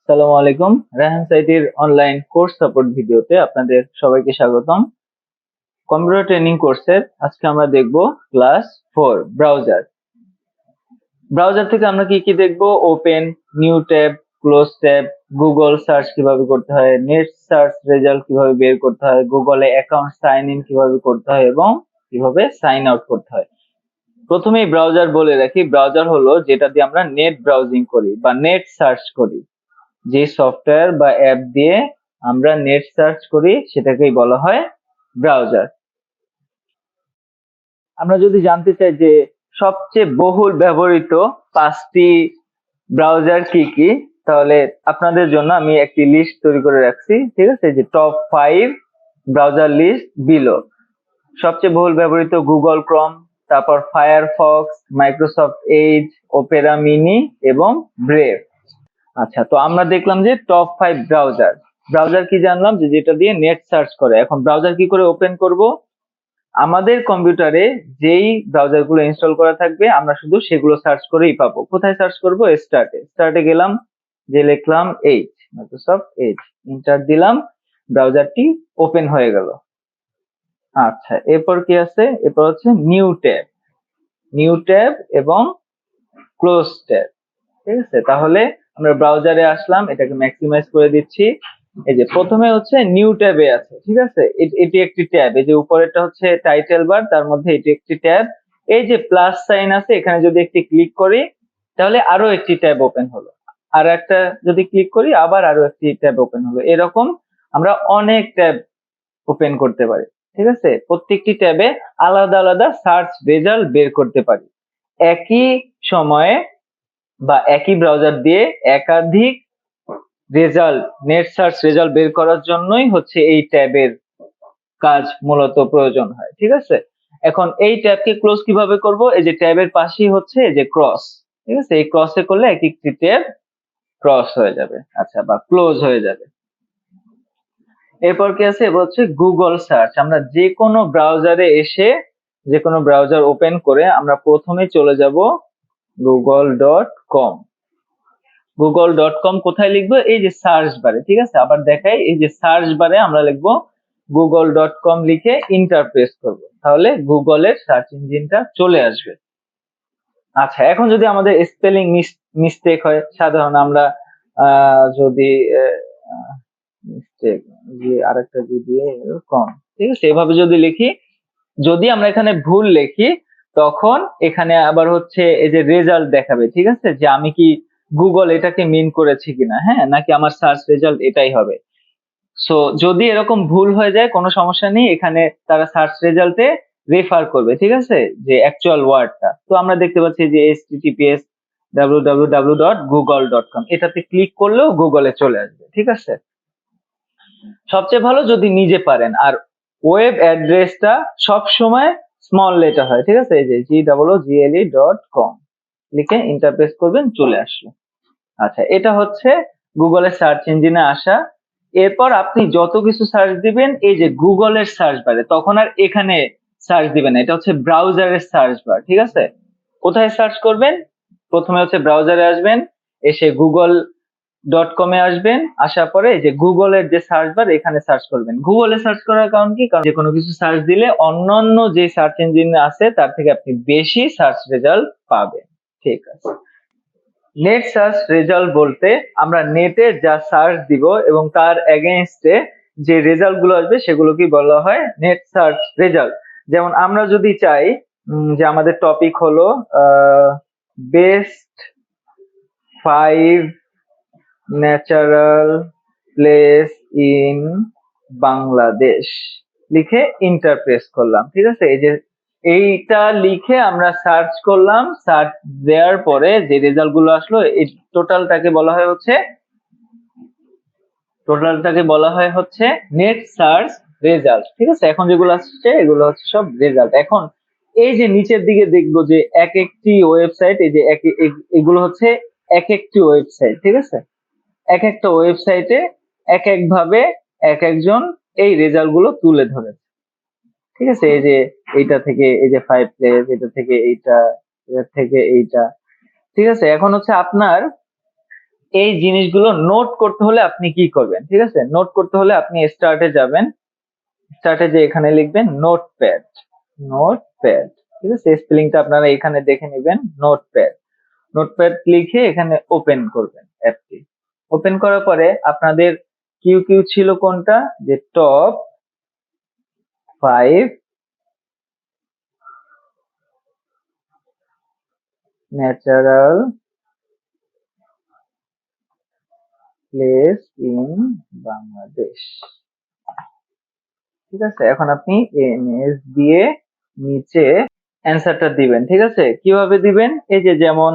আসসালামু আলাইকুম। রেহানস আইটির online course support ভিডিওতে আপনাদের সবাইকে স্বাগতম। কম্পিউটার ট্রেনিং কোর্সের আজকে আমরা দেখব ক্লাস 4 ব্রাউজার। ব্রাউজার থেকে আমরা কি কি দেখব? Open, new tab, close tab, Google search কিভাবে করতে হয়, নেট সার্চ রেজাল্ট কিভাবে বের করতে হয়, গুগলে অ্যাকাউন্ট সাইন ইন কিভাবে করতে হয় এবং কিভাবে সাইন আউট করতে হয়। প্রথমেই ব্রাউজার বলে রাখি, ব্রাউজার হলো যেটা দিয়ে আমরা নেট ব্রাউজিং করি বা নেট সার্চ করি। যে সফটওয়্যার বা অ্যাপ দিয়ে আমরা নেট সার্চ করি সেটাকেই বলা হয় ব্রাউজার। আমরা যদি জানতে চাই যে সবচেয়ে বহুল ব্যবহৃত 5টি ব্রাউজার কি কি, তাহলে আপনাদের জন্য আমি একটি লিস্ট তৈরি করে রাখছি, ঠিক আছে? যে টপ 5 ব্রাউজার লিস্ট বিলো। সবচেয়ে বহুল ব্যবহৃত গুগল ক্রোম, তারপর Firefox, Microsoft Edge, Opera mini এবং ব্রেভ। আচ্ছা, তো আমরা দেখলাম যে টপ 5 ব্রাউজার। ব্রাউজার কি জানলাম? যে যেটা দিয়ে নেট সার্চ করে। এখন ব্রাউজার কি করে ওপেন করব? আমাদের কম্পিউটারে যেই ব্রাউজারগুলো ইনস্টল করা থাকবে আমরা শুধু সেগুলো সার্চ করেই পাবো। কোথায় সার্চ করব? স্টার্টে গেলাম, যে লিখলাম এইচ, মাইক্রোসফট এজ, এন্টার দিলাম, ব্রাউজারটি ওপেন হয়ে গেল। আচ্ছা, এরপর কি আছে? এরপর হচ্ছে নিউ ট্যাব এবং ক্লোজ ট্যাব। ঠিক আছে, তাহলে আমরা ব্রাউজারে আসলাম, এটাকে ম্যাক্সিমাইজ করে দিচ্ছি। এই যে প্রথমে হচ্ছে নিউ ট্যাবে আছে, ঠিক আছে? এটি একটি ট্যাব। এই যে উপরেরটা হচ্ছে টাইটেল বার, তার মধ্যে এটি একটি ট্যাব। এই যে প্লাস সাইন আছে, এখানে যদি একটি ক্লিক করি তাহলে আরো একটি ট্যাব ওপেন হলো। আর একটা যদি ক্লিক করি আবার আরো একটি ট্যাব ওপেন হলো। এরকম আমরা অনেক ট্যাব ওপেন করতে পারি, ঠিক আছে? প্রত্যেকটি ট্যাবে আলাদা আলাদা সার্চ রেজাল্ট বের করতে পারি। একই সময়ে বা একই ব্রাউজার দিয়ে একাধিক রেজাল্ট, নেট সার্চ রেজাল্ট বের করার জন্যই হচ্ছে এই ট্যাবের কাজ মূলত প্রয়োজন হয়, ঠিক আছে? এখন এই ট্যাবকে ক্লোজ কিভাবে করব? এই যে ট্যাবের পাশেই হচ্ছে এই যে ক্রস, ঠিক আছে? এই ক্রসে করলে এক একটি ট্যাব ক্রস হয়ে যাবে, আচ্ছা, বা ক্লোজ হয়ে যাবে। এরপর কি আছে? এবার হচ্ছে গুগল সার্চ। আমরা যে কোনো ব্রাউজারে এসে, যে কোনো ব্রাউজার ওপেন করে আমরা প্রথমে চলে যাব google.com। google.com কোথায় লিখবো? এই যে সার্চ বারে, ঠিক আছে? আবার দেখাই, এই যে সার্চ বারে আমরা লিখবো google.com, লিখে ইন্টার প্রেস করব, তাহলে গুগলের সার্চ ইঞ্জিনটা চলে আসবে। আচ্ছা, এখন যদি আমাদের স্পেলিং মিস্টেক হয়, সাধারণ আমরা যদি মিস্টেক যে আরেকটা দিয়ে কম, ঠিক আছে, এভাবে যদি লিখি, যদি আমরা এখানে ভুল লিখি তখন এখানে আবার হচ্ছে এই যে রেজাল্ট দেখাবে, ঠিক আছে? যে আমি কি গুগল এটাকে মিন করেছি কিনা, হ্যাঁ, নাকি আমার সার্চ রেজাল্ট এটাই হবে। সো যদি এরকম ভুল হয়ে যায় কোনো সমস্যা নেই, এখানে তারা সার্চ রেজাল্টে রেফার করবে, ঠিক আছে, যে অ্যাকচুয়াল ওয়ার্ডটা। তো আমরা দেখতে পাচ্ছি যে https www.google.com, এটাতে ক্লিক করলেও গুগলে চলে আসবে, ঠিক আছে? সবচেয়ে ভালো যদি নিজে পারেন। আর ওয়েব অ্যাড্রেসটা সব সময় স্মল লেটার হয়, ঠিক আছে? এই যে google.com লিখে ইন্টারপ্রেস করবেন, চলে আসলো। আচ্ছা, এটা হচ্ছে গুগলের সার্চ ইঞ্জিনে আসা। এরপর আপনি যত কিছু সার্চ দিবেন এই যে গুগলের সার্চ বারে, তখন আর এখানে সার্চ দিবেন না, এটা হচ্ছে ব্রাউজারের সার্চ বার, ঠিক আছে? কোথায় সার্চ করবেন? প্রথমে হচ্ছে ব্রাউজারে আসবেন, এসে google.com-এ আসবেন, আসার পরে এই যে গুগলের যে সার্চ বার, এখানে সার্চ করবেন। গুগলে সার্চ করার কারণ কি? কারণ যে কোনো কিছু সার্চ দিলে অন্যান্য যে সার্চ ইঞ্জিন আছে তার থেকে আপনি বেশি সার্চ রেজাল্ট পাবেন, ঠিক আছে? নেট সার্চ রেজাল্ট বলতে আমরা নেটে যা সার্চ দিব এবং তার এগেইনস্টে যে রেজাল্ট গুলো আসবে সেগুলোকে বলা হয় নেট সার্চ রেজাল্ট। যেমন আমরা যদি চাই যে আমাদের টপিক হলো best 5 natural place in Bangladesh, লিখে ইন্টার প্রেস করলাম, ঠিক আছে? এই যে এইটা লিখে আমরা সার্চ করলাম, সার্চ দেওয়ার পরে যে রেজাল্ট গুলো আসলো এই টোটালটাকে বলা হয় হচ্ছে নেট সার্চ রেজাল্ট, ঠিক আছে? এখন যেগুলো আসছে এগুলো হচ্ছে সব রেজাল্ট। এখন এই যে নিচের দিকে দেখবো যে এক একটি ওয়েবসাইট, এই যে এগুলো হচ্ছে এক একটি ওয়েবসাইট, ঠিক আছে? এক একটা ওয়েবসাইটে এক এক ভাবে এক একজন এই রেজাল্ট গুলো তুলে ধরেছে, ঠিক আছে? এই যে এইটা থেকে এই যে 5 প্লেস, এটা থেকে এইটা, এটা থেকে এইটা, ঠিক আছে? এখন হচ্ছে আপনার এই জিনিসগুলো নোট করতে হলে আপনি কি করবেন, ঠিক আছে? নোট করতে হলে আপনি স্টার্টে যাবেন, স্টার্টে যে এখানে লিখবেন নোটপ্যাড, নোটপ্যাড, ঠিক আছে? স্পেলিংটা আপনারা এখানে দেখে নেবেন, নোটপ্যাড। নোটপ্যাড লিখে এখানে ওপেন করবেন অ্যাপটি। ওপেন করার পরে আপনাদের কিউ কিউ ছিল কোনটা, যে top 5 natural place in Bangladesh, ঠিক আছে? এখন আপনি এনএস দিয়ে নিচে অ্যান্সারটা দিবেন, ঠিক আছে? কিভাবে দিবেন, এই যে যেমন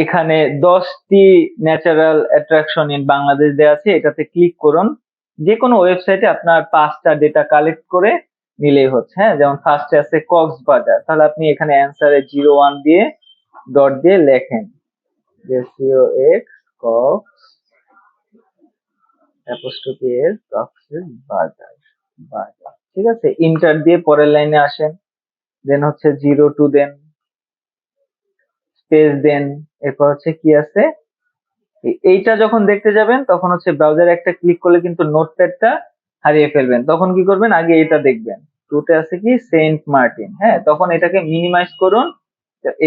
এখানে 10টি ন্যাচারাল অ্যাট্রাকশন ইন বাংলাদেশ দেওয়া আছে, এটাতে ক্লিক করুন। যে কোনো ওয়েবসাইটে আপনার 5টা ডেটা কালেক্ট করে নিলেই হচ্ছে। হ্যাঁ, যেমন ফার্স্টে আছে কক্সবাজার, তাহলে আপনি এখানে অ্যান্সারে 01 দিয়ে ডট দিয়ে লেখেন SCOX কক্স অ্যাপোস্ট্রোফি এর কক্সের বাজার, বাজার, ঠিক আছে? ইন্টার দিয়ে পরের লাইনে আসেন, দেন হচ্ছে 02 দেন, স্পেস দেন, এরপর হচ্ছে কি আছে, এইটা যখন দেখতে যাবেন তখন হচ্ছে ব্রাউজারে একটা ক্লিক করলে কিন্তু নোটপ্যাডটা হারিয়ে ফেলবেন। তখন কি করবেন, আগে এটা দেখবেন, টুতে আছে কি সেন্ট মার্টিন। হ্যাঁ, তখন এটাকে মিনিমাইজ করুন,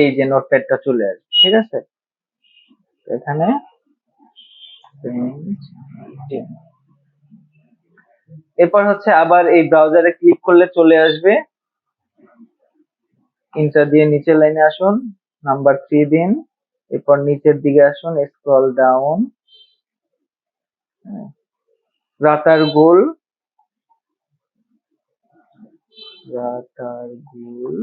এই যে নোটপ্যাডটা চলে আসবে, ঠিক আছে? এখানে সেন্ট মার্টিন। এরপর হচ্ছে আবার এই ব্রাউজারে ক্লিক করলে চলে আসবে, ইন্টার দিয়ে নিচের লাইনে আসুন, নাম্বার 3 দিন, এরপর নিচের দিকে আসুন, scroll down, Ratargul, Ratargul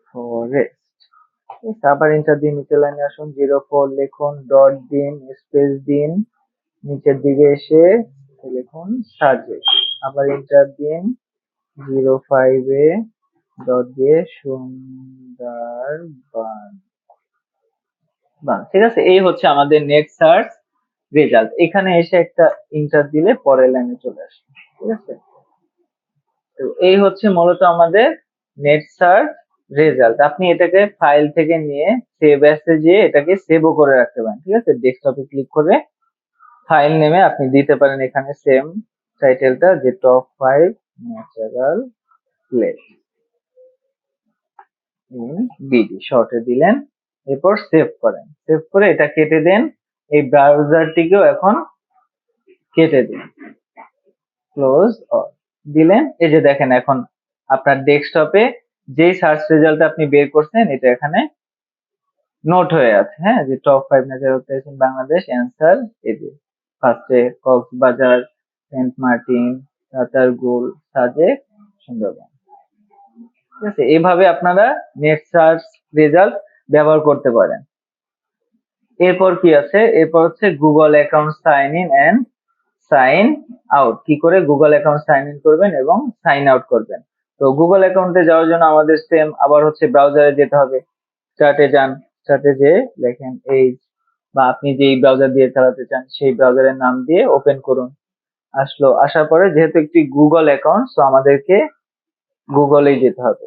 forest. আবার ইন্টার দিয়ে নিচের লাইনে আসুন, 04 লিখুন, ডট দিন, স্পেস দিন, নিচের দিকে এসে লিখুন সাজেক, আবার ইন্টার দিন, 05 এ ডট দিয়ে সুন্দরবন। ঠিক আছে? এই হচ্ছে আমাদের নেট সার্চ রেজাল্ট। এখানে এসে একটা ইন্টার দিলে পরের লাইনে চলে আসবে, ঠিক আছে? তো এই হচ্ছে মূলত আমাদের নেট সার্চ রেজাল্ট। আপনি এটাকে ফাইল থেকে নিয়ে সেভ অ্যাসে যে এটাকে সেভও করে রাখতে পারেন, ঠিক আছে? ডেস্কটপে ক্লিক করে ফাইল নেমে আপনি দিতে পারেন এখানে সেম টাইটেলটা, যে top 5 natural place in BD শর্টে দিলেন, এরপর সেভ করেন। সেভ করে এটা কেটে দেন, এই ব্রাউজারটিকেও এখন কেটে দিন, ক্লোজ অল দিলেন। এই যে দেখেন এখন আপনার ডেস্কটপে যে সার্চ রেজাল্ট আপনি বের করছেন এটা এখানে নোট হয়ে আছে। হ্যাঁ, যে top 5 natural place in Bangladesh, answer এই যে ফার্স্টে কক্সবাজার, সেন্ট মার্টিন, রাতারগুল, সাজেক, সুন্দরবন। ঠিক আছে? এইভাবে আপনারা নেট সার্চ রেজাল্ট ব্যবহার করতে পারেন। এরপর কি আছে, এরপর হচ্ছে Google account sign in and sign out. কি করে গুগল অ্যাকাউন্ট সাইন ইন করবেন এবং সাইন আউট করবেন। তো গুগল অ্যাকাউন্টে যাওয়ার জন্য আমাদের সেম আবার হচ্ছে ব্রাউজারে যেতে হবে, স্টার্টে যান, স্টার্টে যে লেখেন এই, বা আপনি যেই ব্রাউজার দিয়ে চালাতে চান সেই ব্রাউজারের নাম দিয়ে ওপেন করুন। আসলো, আসার পরে যেহেতু একটি গুগল অ্যাকাউন্ট, তো আমাদেরকে গুগলেই যেতে হবে,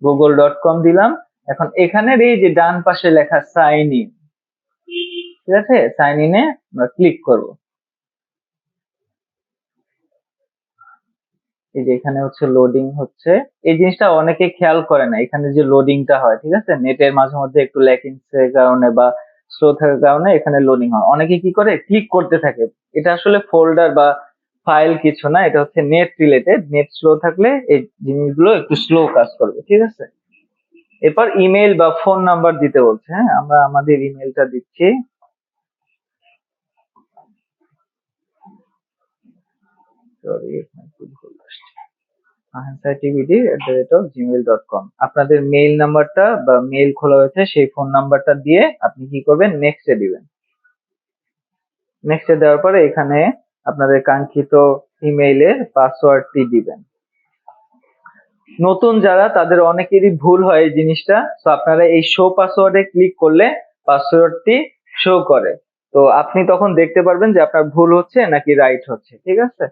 google.com দিলাম। এখন এখানের এই যে ডান পাশে লেখা সাইন ইন, ঠিক আছে? সাইন ইনে আমরা ক্লিক করব। এই যে এখানে হচ্ছে লোডিং হচ্ছে, এই জিনিসটা অনেকে খেয়াল করে না, এখানে যে লোডিংটা হয়, ঠিক আছে? নেটের মাঝে মধ্যে একটু ল্যাকিংস এর কারণে বা স্লো থাকার কারণে এখানে লোডিং হয়, অনেকে কি করে ক্লিক করতে থাকে। এটা আসলে ফোল্ডার বা ফাইল কিছু না, এটা হচ্ছে নেট রিলেটেড। নেট স্লো থাকলে এই জিনিসগুলো একটু স্লো কাজ করবে, ঠিক আছে? এরপর ইমেল বা ফোন নাম্বার দিতে বলছে। হ্যাঁ, আমরা আমাদের ইমেলটা দিচ্ছি, সরি ভুল আসছে, ahansaitvd@gmail.com। আপনাদের মেইল নাম্বারটা বা মেইল খোলা হয়েছে সেই ফোন নাম্বারটা দিয়ে আপনি কি করবেন, নেক্সটে দিবেন। নেক্সটে দেওয়ার পরে এখানে আপনাদের কাঙ্ক্ষিত ইমেইলের পাসওয়ার্ডটি দিবেন। নতুন যারা, তাদের অনেকেরই ভুল হয় এই জিনিসটা, তো আপনারা এই শো পাসওয়ার্ডে ক্লিক করলে পাসওয়ার্ডটি শো করে, তো আপনি তখন দেখতে পারবেন যে আপনার ভুল হচ্ছে নাকি রাইট হচ্ছে, ঠিক আছে?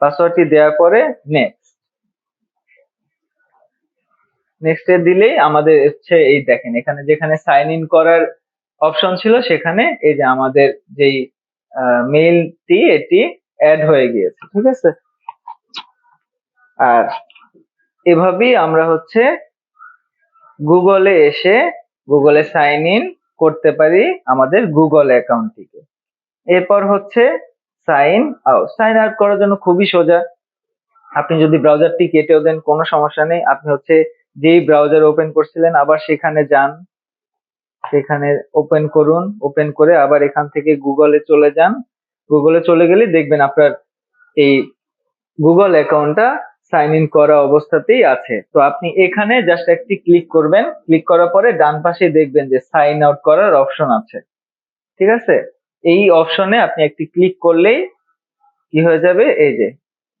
পাসওয়ার্ডটি দেওয়ার পরে নেক্সট, নেক্সটে দিলেই আমাদের হচ্ছে এই দেখেন এখানে যেখানে সাইন ইন করার অপশন ছিল সেখানে এই যে আমাদের যেই মেইলটি এটি অ্যাড হয়ে গিয়েছে, ঠিক আছে। আর এভাবেই আমরা হচ্ছে গুগলে এসে গুগলে সাইন ইন করতে পারি আমাদের গুগল অ্যাকাউন্টটিকে। এরপর হচ্ছে সাইন আউট করার জন্য খুবই সোজা। আপনি যদি ব্রাউজারটি কেটেও দেন কোনো সমস্যা নেই, আপনি হচ্ছে যেই ব্রাউজার ওপেন করছিলেন আবার সেখানে যান, সেখানে ওপেন করুন, ওপেন করে আবার এখান থেকে গুগলে চলে যান। গুগলে চলে গেলে দেখবেন আপনার এই গুগল অ্যাকাউন্টটা সাইন ইন করা অবস্থাতেই আছে। তো আপনি এখানে জাস্ট একটি ক্লিক করবেন, ক্লিক করার পরে ডান পাশে দেখবেন যে সাইন আউট করার অপশন আছে, ঠিক আছে। এই অপশনে আপনি একটি ক্লিক করলেই কি হয়ে যাবে, এই যে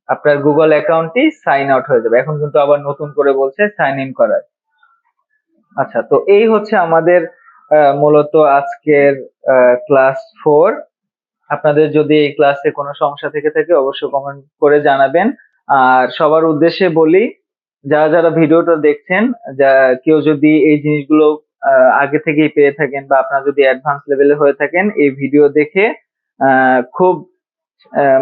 আপনার গুগল অ্যাকাউন্টটি সাইন আউট হয়ে যাবে। এখন কিন্তু আবার নতুন করে বলছে সাইন ইন করার। আচ্ছা, তো এই হচ্ছে আমাদের মূলত আজকের ক্লাস 4। আপনাদের যদি এই ক্লাসে কোনো সমস্যা থেকে থাকে অবশ্যই কমেন্ট করে জানাবেন। আর সবার উদ্দেশ্যে বলি, যারা যারা ভিডিওটা দেখছেন, যা কেউ যদি এই জিনিসগুলো আগে থেকেই পেয়ে থাকেন বা আপনারা যদি অ্যাডভান্স লেভেলে হয়ে থাকেন, এই ভিডিও দেখে খুব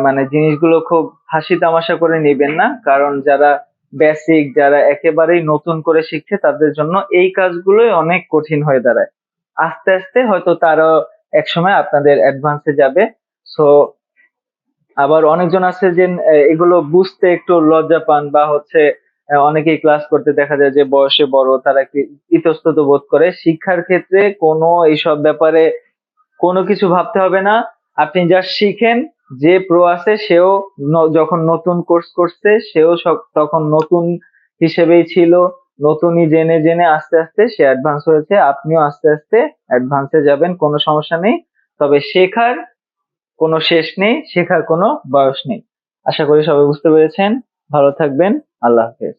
মানে জিনিসগুলো খুব হাসি তামাশা করে নেবেন না, কারণ যারা বেসিক, যারা একেবারেই নতুন করে শিখছে তাদের জন্য এই কাজগুলোই অনেক কঠিন হয়ে দাঁড়ায়। আস্তে আস্তে হয়তো তারা একসময় আপনাদের অ্যাডভান্সে যাবে। সো আবার অনেকজন আছে যে এগুলো বুঝতে একটু লজ্জা পান বা হচ্ছে অনেকেই ক্লাস করতে দেখা যায় যে বয়সে বড়, তারা একটু ইতস্তত বোধ করে। শিক্ষার ক্ষেত্রে কোনো এইসব ব্যাপারে কোনো কিছু ভাবতে হবে না। আপনি যা শিখেন, যে প্রো আছে সেও যখন নতুন কোর্স করছে সেও তখন নতুন হিসেবেই ছিল, নতুনই জেনে জেনে আস্তে আস্তে সে অ্যাডভান্স হয়েছে। আপনিও আস্তে আস্তে অ্যাডভান্সে যাবেন, কোনো সমস্যা নেই। তবে শেখার কোনো শেষ নেই, শেখার কোনো বয়স নেই। আশা করি সবাই বুঝতে পেরেছেন। ভালো থাকবেন। আল্লাহ হাফেজ।